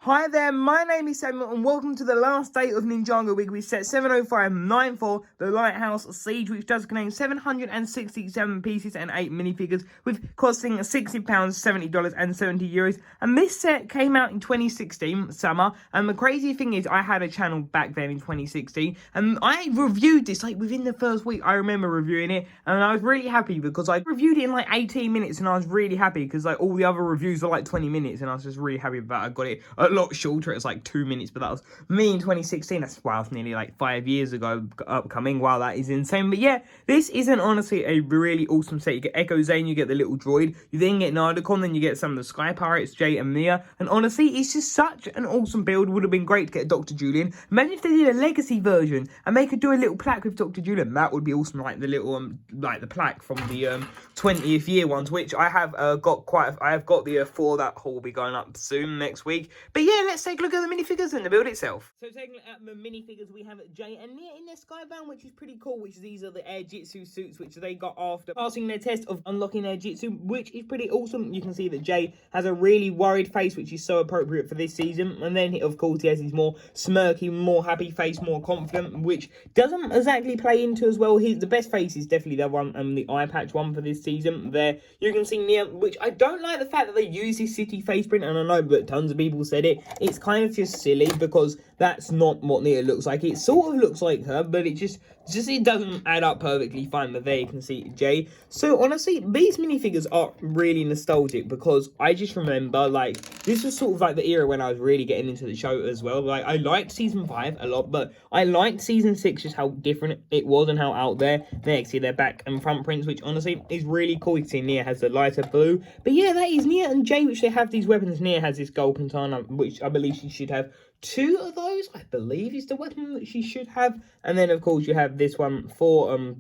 Hi there, my name is Samuel and welcome to the last day of Ninjago Week. We set 70594, the Lighthouse Siege, which does contain 767 pieces and 8 minifigures, with costing £60, $70 and €70. And this set came out in 2016, summer, and the crazy thing is I had a channel back then in 2016, and I reviewed this like within the first week. I remember reviewing it, and I was really happy because I reviewed it in like 18 minutes, and I was really happy because like all the other reviews were like 20 minutes, and I was just really happy that I got it a lot shorter. It's like 2 minutes, but that was me in 2016. That's wow, nearly like 5 years ago upcoming. Wow, that is insane. But yeah, this isn't honestly a really awesome set. You get Echo Zane, you get the little droid, you then get Nardicon, then you get some of the Sky Pirates, Jay and Mia, and honestly, it's just such an awesome build. Would have been great to get Dr. Julian. Imagine if they did a legacy version and they could do a little plaque with Dr. Julian. That would be awesome, like the little like the plaque from the 20th year ones, which I have got I have got the 4 that will be going up soon next week. But yeah, let's take a look at the minifigures and the build itself. So taking a look at the minifigures, we have Jay and Nia in their Skybound, which is pretty cool, which these are the Air Jitsu suits, which they got after passing their test of unlocking their Jitsu, which is pretty awesome. You can see that Jay has a really worried face, which is so appropriate for this season. And then, of course, he has his more smirky, more happy face, more confident, which doesn't exactly play into as well. The best face is definitely the one, the eye patch one for this season. There, you can see Nia, which I don't like the fact that they use his city face print, and I know that tons of people said it. It's kind of just silly because that's not what Nia looks like. It sort of looks like her, but it just it doesn't add up perfectly fine. But there you can see Jay. So honestly, these minifigures are really nostalgic because I just remember like this was sort of like the era when I was really getting into the show as well. Like I liked season 5 a lot, but I liked season 6 just how different it was and how out there. There you can see their back and front prints, which honestly is really cool. You can see Nia has the lighter blue, but yeah, that is Nia and Jay, which they have these weapons. Nia has this gold katana, which I believe she should have 2 of those, I believe, is the weapon that she should have. And then, of course, you have this one for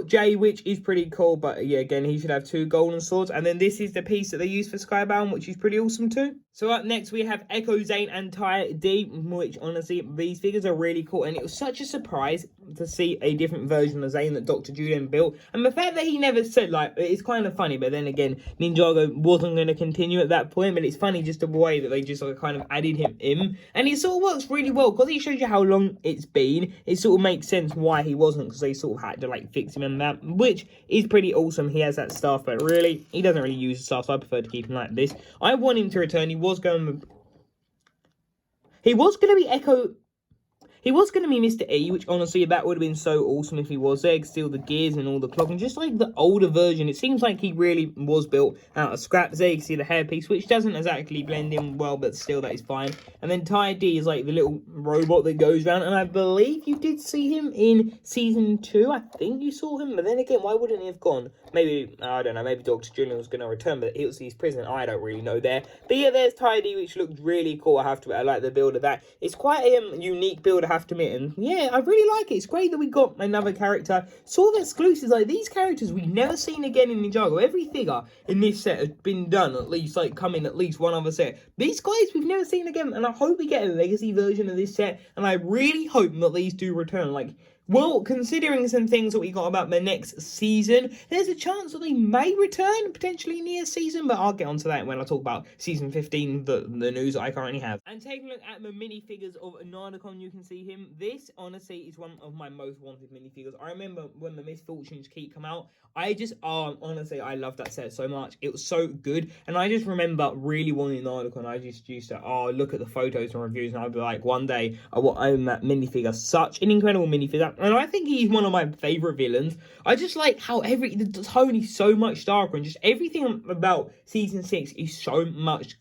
Jay, which is pretty cool. But yeah, again, he should have 2 golden swords. And then this is the piece that they use for Skybound, which is pretty awesome too. So up next, we have Echo Zane and Ty D, which honestly, these figures are really cool. And it was such a surprise to see a different version of Zane that Dr. Julian built. And the fact that he never said, like, it's kind of funny. But then again, Ninjago wasn't going to continue at that point. But it's funny just the way that they just like, kind of added him in. And it sort of works really well because it shows you how long it's been. It sort of makes sense why he wasn't, because they sort of had to like fix him and that, which is pretty awesome. He has that staff, but really, he doesn't really use the staff, so I prefer to keep him like this. I want him to return. He was going to be Echo. He was going to be Mr. E, which honestly, that would have been so awesome if he was there. Steal the gears and all the clock. And just like the older version, it seems like he really was built out of scraps. There you can see the hairpiece, which doesn't exactly blend in well, but still, that is fine. And then Ty D is like the little robot that goes around. And I believe you did see him in season 2. I think you saw him. But then again, why wouldn't he have gone? Maybe, I don't know, maybe Dr. Julian was going to return, but it was his prison. I don't really know there. But yeah, there's Ty D, which looked really cool, I have to admit. I like the build of that. It's quite a unique build, I have to admit. And yeah, I really like it. It's great that we got another character. Sort of exclusives, like these characters we've never seen again in Ninjago. Every figure in this set has been done, at least, like, come in at least one other set. These guys we've never seen again, and I hope we get a legacy version of this set, and I really hope that these do return. Like, well, considering some things that we got about the next season, there's a chance that they may return potentially near season, but I'll get onto that when I talk about season 15, the news that I currently have. And taking a look at the minifigures of Nardicon, you can see him. This, honestly, is one of my most wanted minifigures. I remember when the Misfortunes Keep come out, I just, honestly, I love that set so much. It was so good, and I just remember really wanting Nardicon. I just used to, look at the photos and reviews, and I'd be like, one day, I will own that minifigure. Such an incredible minifigure. And I think he's one of my favourite villains. I just like how the tone is so much darker, and just everything about season 6 is so much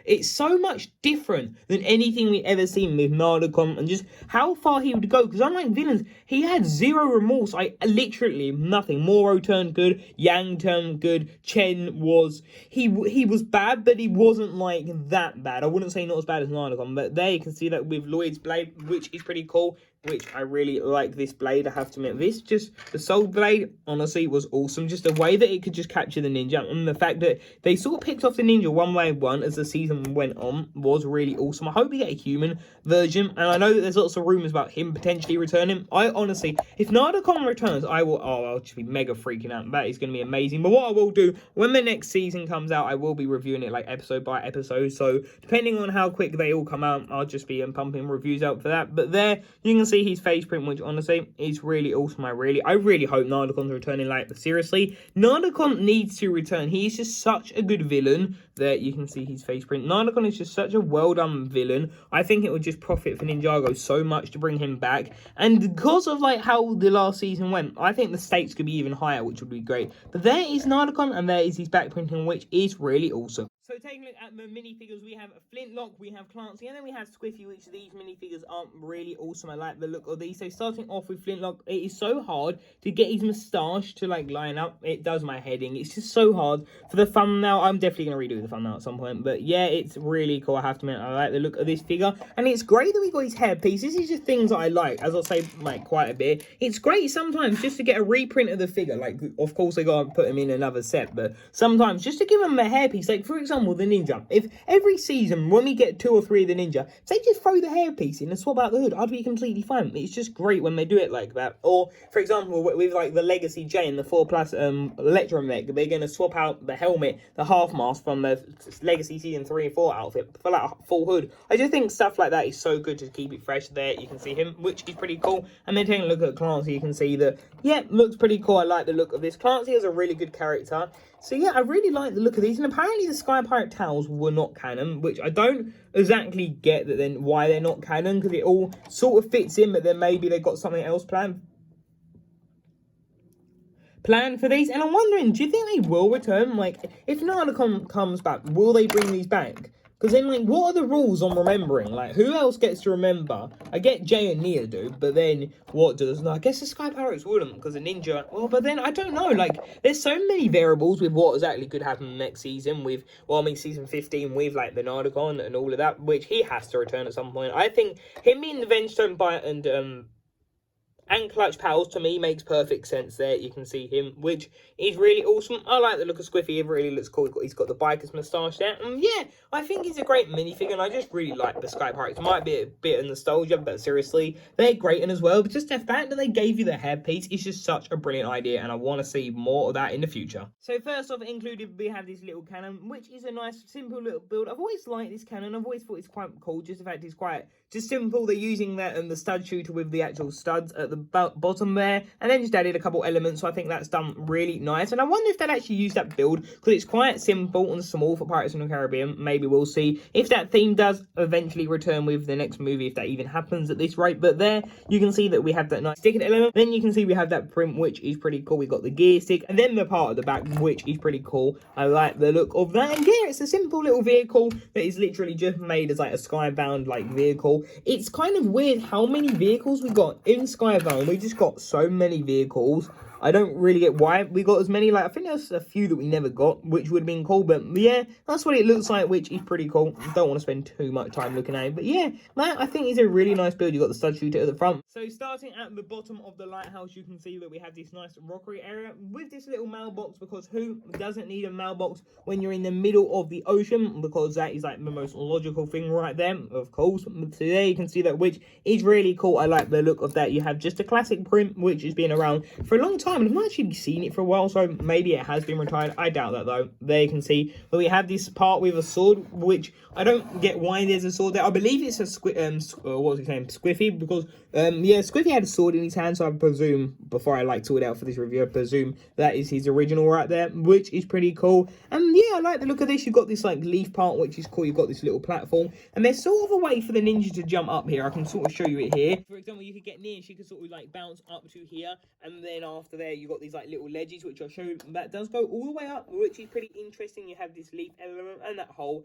it's so much different than anything we've ever seen with Nardicon, and just how far he would go. Because unlike villains, he had zero remorse. Literally nothing. Moro turned good, Yang turned good, Chen was, he was bad, but he wasn't like that bad. I wouldn't say not as bad as Nardicon, but there you can see that with Lloyd's Blade, which is pretty cool. which I really like this blade, I have to admit. The soul blade, honestly, was awesome. Just the way that it could just capture the ninja, and the fact that they sort of picked off the ninja one by one as the season went on was really awesome. I hope we get a human version, and I know that there's lots of rumors about him potentially returning. I honestly, if Narcon returns, I'll just be mega freaking out. That is going to be amazing. But what I will do, when the next season comes out, I will be reviewing it like episode by episode. So depending on how quick they all come out, I'll just be pumping reviews out for that. But there, you can see his face print, which honestly is really awesome. I really hope Narcon's returning. Like, seriously, Narcon needs to return. He is just such a good villain. There you can see his face print. Narcon is just such a well done villain. I think it would just profit for Ninjago so much to bring him back. And because of like how the last season went, I think the stakes could be even higher, which would be great. But there is Narcon, and there is his back printing, which is really awesome. So taking a look at the minifigures, we have Flintlock, we have Clancy, and then we have Squiffy, which these minifigures aren't really awesome. I like the look of these. So starting off with Flintlock, it is so hard to get his moustache to like line up. It does my head in. It's just so hard. For the thumbnail, I'm definitely going to redo the thumbnail at some point. But yeah, it's really cool. I have to admit, I like the look of this figure. And it's great that we got his hairpiece. This is just things that I like, as I'll say like quite a bit. It's great sometimes just to get a reprint of the figure. Like, of course, they got to put him in another set. But sometimes just to give him a hairpiece, like for example, the ninja. If every season, when we get 2 or 3 of the ninja, if they just throw the hairpiece in and swap out the hood, I'd be completely fine. It's just great when they do it like that. Or, for example, with like the Legacy J and the 4 Plus Electromech, they're going to swap out the helmet, the half mask from the Legacy Season 3 and 4 outfit for like a full hood. I just think stuff like that is so good to keep it fresh. There you can see him, which is pretty cool. And then taking a look at Clancy, you can see that, yeah, looks pretty cool. I like the look of this. Clancy is a really good character. So yeah, I really like the look of these. And apparently the Sky Pirate towels were not canon, which I don't exactly get that then why they're not canon, because it all sort of fits in, but then maybe they got something else planned for these. And I'm wondering, do you think they will return? Like, if Narcon comes back, will they bring these back? Because then, like, what are the rules on remembering? Like, who else gets to remember? I get Jay and Nia do, but then what does? No, I guess the Sky Pirates wouldn't, because a ninja. Well, but then I don't know. Like, there's so many variables with what exactly could happen next season. With, well, I mean, season 15 with like the Narcon and all of that, which he has to return at some point. I think him being the Vengestone Bite and Clutch Pals, to me, makes perfect sense there. You can see him, which is really awesome. I like the look of Squiffy. It really looks cool. He's got the biker's moustache there. And yeah, I think he's a great minifigure, and I just really like the Sky Pirates. It might be a bit of nostalgia, but seriously, they're great in as well. But just the fact that they gave you the hairpiece is just such a brilliant idea, and I want to see more of that in the future. So first off, included, we have this little cannon, which is a nice, simple little build. I've always liked this cannon. I've always thought it's quite cool. Just the fact it's quite just simple. They're using that and the stud shooter with the actual studs at the bottom there, and then just added a couple elements. So I think that's done really nice, and I wonder if they'll actually use that build, because it's quite simple and small for Pirates of the Caribbean. Maybe we'll see if that theme does eventually return with the next movie, if that even happens at this rate. But there you can see that we have that nice sticker element. Then you can see we have that print, which is pretty cool. We got the gear stick, and then the part at the back, which is pretty cool. I like the look of that. And yeah, it's a simple little vehicle that is literally just made as like a skybound like vehicle. It's kind of weird how many vehicles we got in Skybound. We just got so many vehicles. I don't really get why we got as many. Like, I think there's a few that we never got, which would have been cool. But yeah, that's what it looks like, which is pretty cool. Don't want to spend too much time looking at it. But yeah, that I think is a really nice build. You got the stud shooter at the front. So starting at the bottom of the lighthouse, you can see that we have this nice rockery area with this little mailbox, because who doesn't need a mailbox when you're in the middle of the ocean? Because that is like the most logical thing right there, of course. So there you can see that, which is really cool. I like the look of that. You have just a classic print, which has been around for a long time. I've not actually seen it for a while, so maybe it has been retired. I doubt that, though. There you can see that we have this part with a sword, which I don't get why there's a sword there. I believe it's a what was his name? Squiffy, because yeah, Squiffy had a sword in his hand, so I presume, before I like to it out for this review, I presume that is his original right there, which is pretty cool. And yeah, I like the look of this. You've got this like leaf part, which is cool. You've got this little platform, and there's sort of a way for the ninja to jump up here. I can sort of show you it here. For example, you could get near, she could sort of like bounce up to here, and then after there, you got these like little ledges, which I'll show you. That does go all the way up, which is pretty interesting. You have this leaf element and that hole,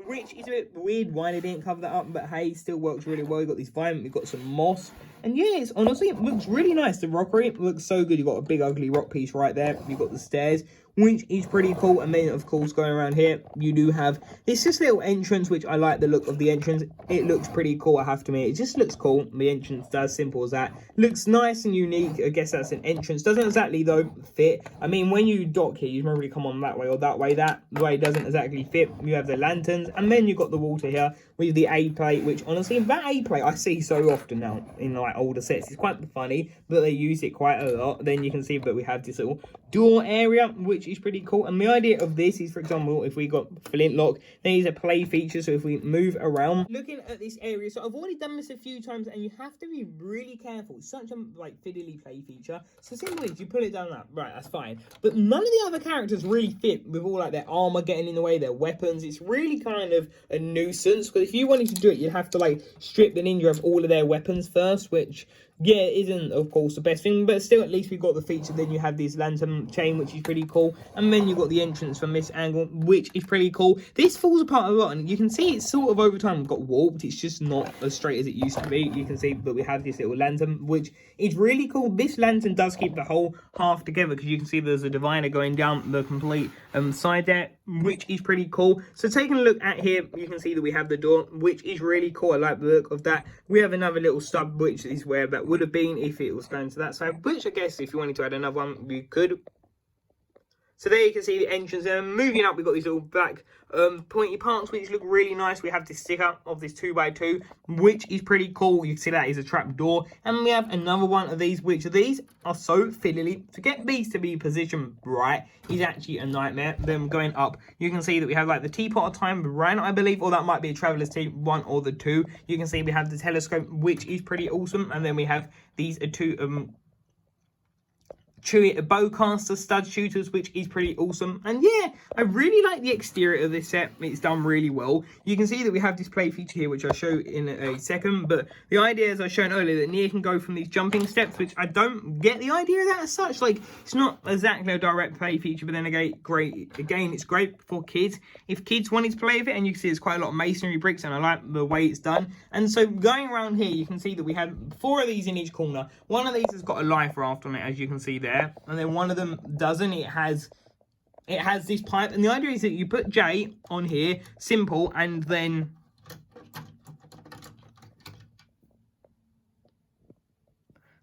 which is a bit weird why they didn't cover that up, but hey, still works really well. You've got this vine, we've got some moss, and yeah, it's honestly, it looks really nice. The rockery, it looks so good. You've got a big ugly rock piece right there. You've got the stairs, which is pretty cool. And then, of course, going around here, you do have this just little entrance, which I like the look of the entrance. It looks pretty cool, I have to admit. It just looks cool. The entrance does, simple as that. Looks nice and unique. I guess that's an entrance. Doesn't exactly, though, fit. I mean, when you dock here, you can really come on that way or that way. That way doesn't exactly fit. You have the lanterns, and then you've got the water here with the A plate, which honestly, that A plate I see so often now in like older sets. It's quite funny that they use it quite a lot. Then you can see that we have this little door area, which is pretty cool. And the idea of this is, for example, if we got flintlock, then there's a play feature. So if we move around, looking at this area, so I've already done this a few times, and you have to be really careful. It's such a like fiddly play feature. So simple is you put it down that right, that's fine. But none of the other characters really fit with all like their armor getting in the way, their weapons. It's really kind of a nuisance, because if you wanted to do it, you'd have to like strip the ninja of all of their weapons first, which yeah, isn't of course the best thing, but still at least we've got the feature. Then you have this lantern chain, which is pretty cool, and then you've got the entrance from this angle, which is pretty cool. This falls apart a lot, and you can see it's sort of over time got warped. It's just not as straight as it used to be. You can see that we have this little lantern, which is really cool. This lantern does keep the whole half together, because you can see there's a divider going down the complete side there, which is pretty cool. So taking a look at here, you can see that we have the door, which is really cool. I like the look of that. We have another little stub, which is where that would have been if it was going to that side, which I guess if you wanted to add another one, you could. So there you can see the entrance. Moving up, we've got these little black pointy parts, which look really nice. We have this sticker of this 2x2, which is pretty cool. You can see that is a trap door. And we have another one of these, which these are so fiddly. To get these to be positioned right is actually a nightmare. Then going up, you can see that we have like the teapot of time ran, I believe, or that might be a traveler's tea, one or the two. You can see we have the telescope, which is pretty awesome. And then we have these two bowcaster stud shooters, which is pretty awesome. And yeah, I really like the exterior of this set. It's done really well. You can see that we have this play feature here, which I'll show in a second, but the idea, as I shown earlier, that Nia can go from these jumping steps, which I don't get the idea of that as such. Like, it's not exactly a direct play feature, but then again, it's great for kids if kids wanted to play with it. And you can see there's quite a lot of masonry bricks, and I like the way it's done. And so going around here, you can see that we have 4 of these in each corner. One of these has got a life raft on it, as you can see there, and then one of them doesn't. It has this pipe, and the idea is that you put J on here, simple, and then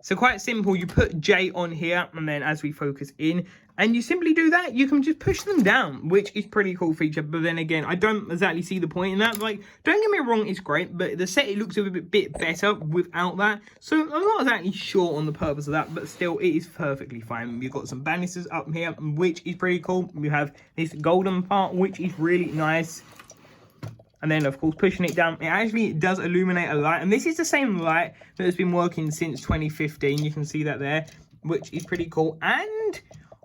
so quite simple, you put J on here, and then as we focus in, and you simply do that, you can just push them down, which is pretty cool feature. But then again, I don't exactly see the point in that. Like, don't get me wrong, it's great, but the set, it looks a bit better without that. So I'm not exactly sure on the purpose of that, but still, it is perfectly fine. We've got some banisters up here, which is pretty cool. We have this golden part, which is really nice. And then, of course, pushing it down, it actually does illuminate a light. And this is the same light that has been working since 2015. You can see that there, which is pretty cool. And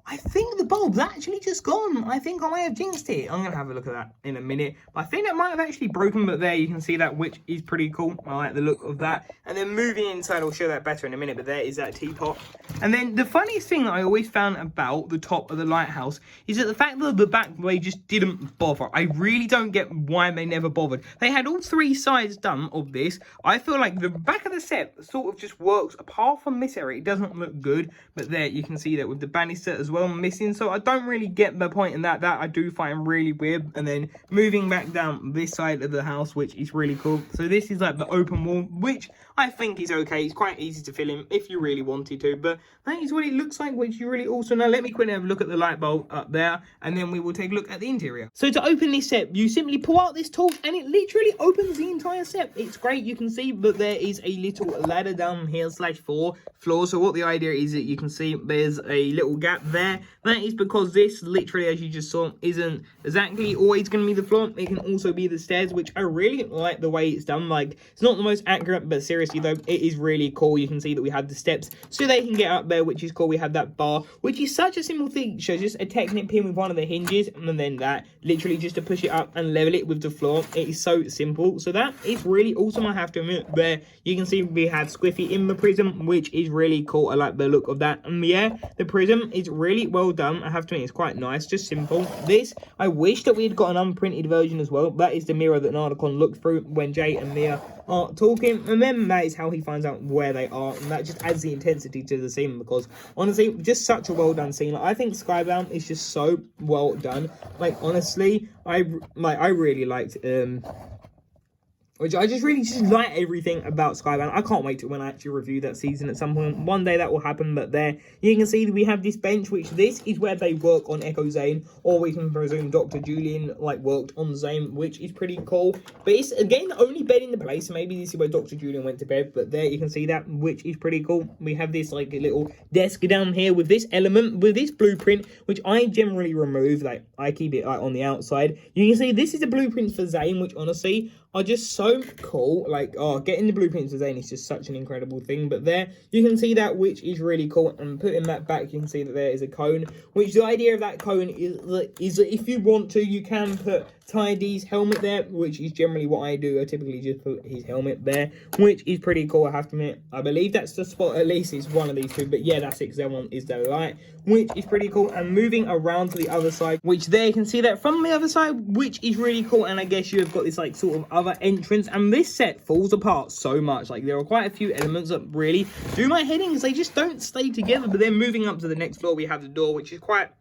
I think the bulb's actually just gone. I think I might have jinxed it. I'm going to have a look at that in a minute. But I think that might have actually broken, but there you can see that, which is pretty cool. I like the look of that. And then moving inside, I'll show that better in a minute, but there is that teapot. And then the funniest thing that I always found about the top of the lighthouse is that the fact that the back, they just didn't bother. I really don't get why they never bothered. They had all 3 sides done of this. I feel like the back of the set sort of just works. Apart from this area, it doesn't look good. But there you can see that with the banister as well missing. So I don't really get the point in that. That I do find really weird. And then moving back down this side of the house, which is really cool. So this is like the open wall, which I think is okay. It's quite easy to fill in if you really wanted to, but that is what it looks like, which is really awesome. Now let me quickly have a look at the light bulb up there, and then we will take a look at the interior. So to open this set, you simply pull out this tool, and it literally opens the entire set. It's great. You can see that there is a little ladder down here /4 floor. So what the idea is that you can see there's a little gap there. That is because this literally, as you just saw, isn't exactly always going to be the floor. It can also be the stairs, which I really like the way it's done. Like, it's not the most accurate, but seriously though, it is really cool. You can see that we have the steps so they can get up there, which is cool. We have that bar, which is such a simple thing. So just a Technic pin with one of the hinges, and then that literally just to push it up and level it with the floor. It is so simple. So that is really awesome, I have to admit. There you can see we have Squiffy in the prism, which is really cool. I like the look of that. And yeah, the prism is really really well done. I have to admit, it's quite nice, just simple. This, I wish that we had got an unprinted version as well. That is the mirror that Narcon looks through when Jay and Mia are talking, and then that is how he finds out where they are, and that just adds the intensity to the scene, because honestly, just such a well done scene. Like, I think Skybound is just so well done. Like, honestly, I really liked which I just really like everything about Skybound. I can't wait to when I actually review that season at some point. One day that will happen, but there you can see that we have this bench, which this is where they work on Echo Zane, or we can presume Dr. Julian like worked on Zane, which is pretty cool. But it's again the only bed in the place, so maybe this is where Dr. Julian went to bed, but there you can see that, which is pretty cool. We have this like a little desk down here with this element, with this blueprint, which I generally remove, like I keep it like on the outside. You can see this is the blueprint for Zane, which honestly are just so cool. Like, oh, getting the blueprints for Zane is just such an incredible thing. But there, you can see that, which is really cool. And putting that back, you can see that there is a cone, which the idea of that cone is that if you want to, you can put Tidy's helmet there, which is generally what I do. I typically just put his helmet there, which is pretty cool, I have to admit. I believe that's the spot, at least it's one of these two. But yeah, that's it, because that one is the light, which is pretty cool. And moving around to the other side, which there you can see that from the other side, which is really cool. And I guess you have got this like sort of other entrance, and this set falls apart so much. Like, there are quite a few elements that really do my head in, because they just don't stay together. But then moving up to the next floor, we have the door, which is quite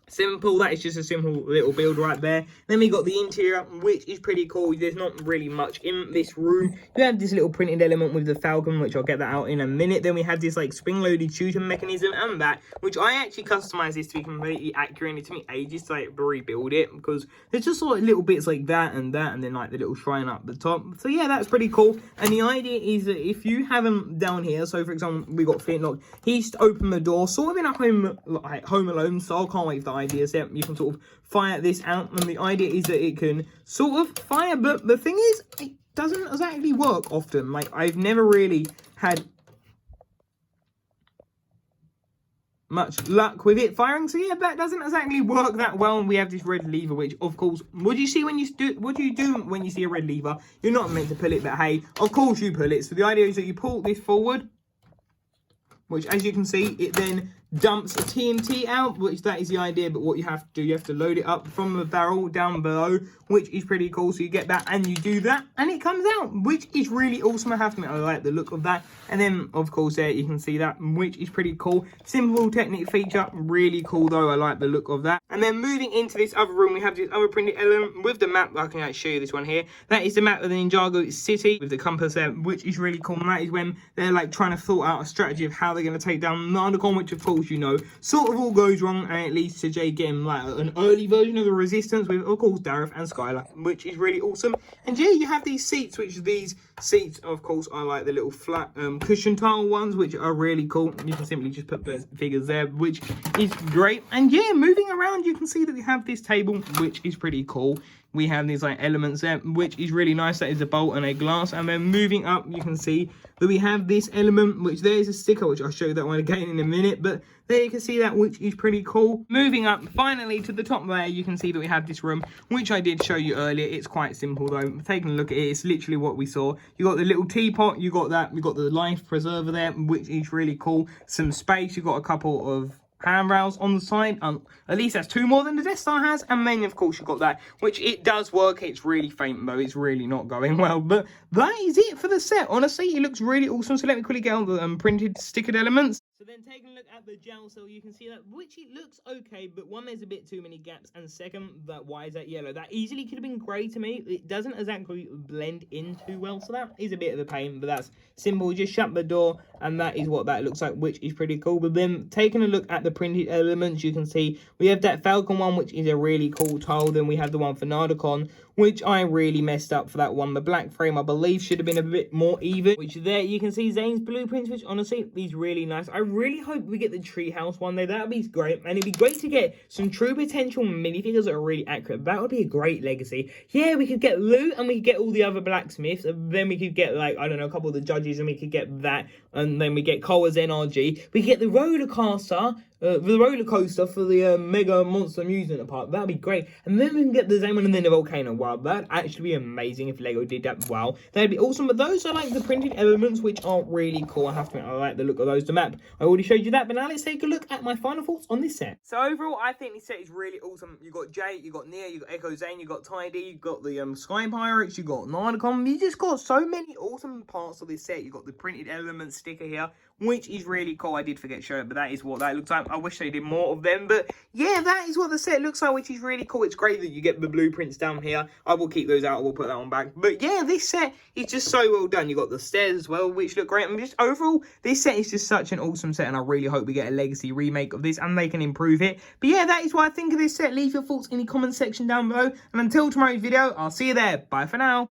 simple. That is just a simple little build right there. Then we got the interior, which is pretty cool. There's not really much in this room. You have this little printed element with the Falcon, which I'll get that out in a minute. Then we have this like spring-loaded shooting mechanism, and that, which I actually customized this to be completely accurate, and it took me ages to like rebuild it, because there's just sort of little bits like that, and then like the little shrine up the top. So yeah, that's pretty cool. And the idea is that if you have them down here, so for example, we got Flintlock, he's to open the door, sort of in a Home Alone style. Can't wait for the idea set. You can sort of fire this out, and the idea is that it can sort of fire, but the thing is, it doesn't exactly work often. Like, I've never really had much luck with it firing, so yeah, that doesn't exactly work that well. And we have this red lever, which of course, what do you see when you do when you see a red lever? You're not meant to pull it, but hey, of course you pull it. So the idea is that you pull this forward, which, as you can see, it then dumps a TNT out, which that is the idea. But what you have to do, you have to load it up from the barrel down below, which is pretty cool. So you get that, and you do that, and it comes out, which is really awesome. I have to admit, I like the look of that. And then, of course, there you can see that, which is pretty cool. Simple technique feature, really cool though. I like the look of that. And then moving into this other room, we have this other printed element with the map. I can actually show you this one here. That is the map of the Ninjago city with the compass there, which is really cool. And that is when they're like trying to sort out a strategy of how they're going to take down Narcon, which of course, you know, sort of all goes wrong, and it leads to Jay getting like an early version of the Resistance with, of course, Dareth and Skylar, which is really awesome. And yeah, you have these seats, which these seats, of course, are like the little flat cushion tile ones, which are really cool. You can simply just put the figures there, which is great. And yeah, moving around, you can see that we have this table, which is pretty cool. We have these like elements there, which is really nice. That is a bolt and a glass. And then moving up, you can see that we have this element, which there is a sticker, which I'll show you that one again in a minute. But there you can see that, which is pretty cool. Moving up finally to the top there, you can see that we have this room, which I did show you earlier. It's quite simple though. Taking a look at it, it's literally what we saw. You got the little teapot, you got that, we got the life preserver there, which is really cool. Some space, you got a couple of handrails on the side, at least that's two more than the Death Star has. And then of course you've got that, which it does work. It's really faint though, it's really not going well, but that is it for the set. Honestly, it looks really awesome. So let me quickly get on the printed stickered elements. So then taking a look at the gel cell, you can see that, which it looks okay, but one, there's a bit too many gaps, and second, that why is that yellow? That easily could have been grey to me. It doesn't exactly blend in too well, so that is a bit of a pain, but that's simple. Just shut the door, and that is what that looks like, which is pretty cool. But then taking a look at the printed elements, you can see we have that Falcon one, which is a really cool tile. Then we have the one for Narcon, which I really messed up for that one. The black frame, I believe, should have been a bit more even, which there you can see Zane's blueprints, which honestly is really nice. I really hope we get the treehouse one day. That would be great, and it'd be great to get some true potential minifigures that are really accurate. That would be a great legacy. Yeah, we could get Loot, and we could get all the other blacksmiths, and then we could get, like, I don't know, a couple of the judges, and we could get that, and then we get Cole as NRG. We could get the roller caster, the roller coaster for the Mega Monster Amusement Park. That'd be great. And then we can get the Zaman and then the Volcano. Wow, that'd actually be amazing if Lego did that. Wow, that'd be awesome. But those are like the printed elements, which are really cool. I have to admit, I like the look of those. The map, I already showed you that. But now let's take a look at my final thoughts on this set. So overall, I think this set is really awesome. You got Jay, you got Nia, you got Echo Zane, you got Tidy, you got the Sky Pirates, you got Narcom. You just got so many awesome parts of this set. You got the printed elements sticker here, which is really cool. I did forget to show it, but that is what that looks like. I wish they did more of them, but yeah, that is what the set looks like, which is really cool. It's great that you get the blueprints down here. I will keep those out. I will put that one back. But yeah, this set is just so well done. You got the stairs as well, which look great. And just overall, this set is just such an awesome set, and I really hope we get a legacy remake of this and they can improve it. But yeah, that is what I think of this set. Leave your thoughts in the comment section down below. And until tomorrow's video, I'll see you there. Bye for now.